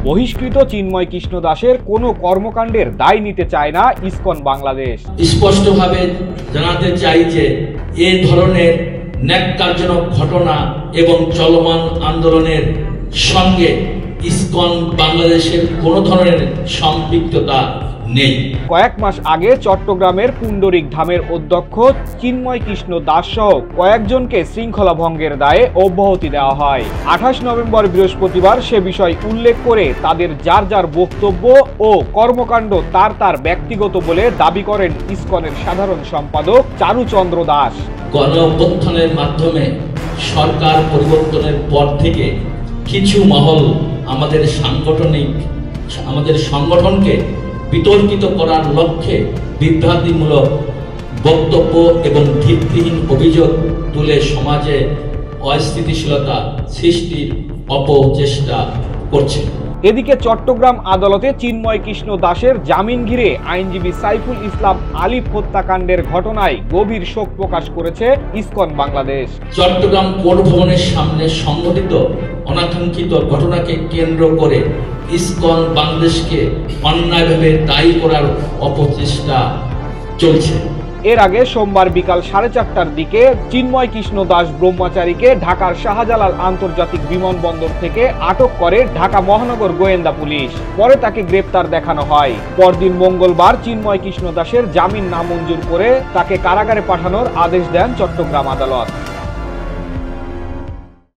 বহিষ্কৃত চিন্ময় কৃষ্ণ দাসের কোনো কর্মকাণ্ডের দায় নিতে চায় না ইসকন বাংলাদেশ। স্পষ্টভাবে জানাতে চাই যে এ ধরনের ন্যাক্কারজনক ঘটনা এবং চলমান আন্দোলনের সঙ্গে ইসকন বাংলাদেশের কোনো ধরনের সম্পৃক্ততা নেই। কয়েক মাস আগে চট্টগ্রামের পুণ্ডরিক ধামের অধ্যক্ষ চিন্ময় কৃষ্ণ দাস সহ কয়েকজনকে শৃঙ্খলা ভঙ্গের দায়ে অব্যাহতি দেওয়া হয়। 28 নভেম্বর বৃহস্পতিবার সে বিষয় উল্লেখ করে তাদের যার যার বক্তব্য ও কর্মকাণ্ড তার ব্যক্তিগত বলে দাবি করেন ইসকনের সাধারণ সম্পাদক চারুচন্দ্র দাস। গণঅভ্যুত্থানের মাধ্যমে সরকার পরিবর্তনের পর থেকে কিছু মহল আমাদের সংগঠনকে বিতর্কিত করার লক্ষ্যে বিভ্রান্তিমূলক বক্তব্য এবং ভিত্তিহীন অভিযোগ তুলে সমাজে অস্থিতিশীলতা সৃষ্টির অপচেষ্টা করছে। এদিকে চট্টগ্রাম আদালতে চিন্ময় কৃষ্ণ দাসের জামিন ঘিরে আইনজীবী সাইফুল ইসলাম আলিফ হত্যাকাণ্ডের ঘটনায় গভীর শোক প্রকাশ করেছে ইসকন বাংলাদেশ। চট্টগ্রাম কোর্ট ভবনের সামনে সংঘটিত অনাকাঙ্ক্ষিত ঘটনাকে কেন্দ্র করে ইসকন বাংলাদেশকে অন্যায়ভাবে দায়ী করার অপচেষ্টা চলছে। এর আগে সোমবার বিকাল 4:30টার দিকে চিন্ময় কৃষ্ণ দাস ব্রহ্মচারীকে ঢাকার শাহজালাল আন্তর্জাতিক বিমানবন্দর থেকে আটক করে ঢাকা মহানগর গোয়েন্দা পুলিশ। পরে তাকে গ্রেপ্তার দেখানো হয়। পরদিন মঙ্গলবার চিন্ময় কৃষ্ণ দাসের জামিন নামঞ্জুর করে তাকে কারাগারে পাঠানোর আদেশ দেন চট্টগ্রাম আদালত।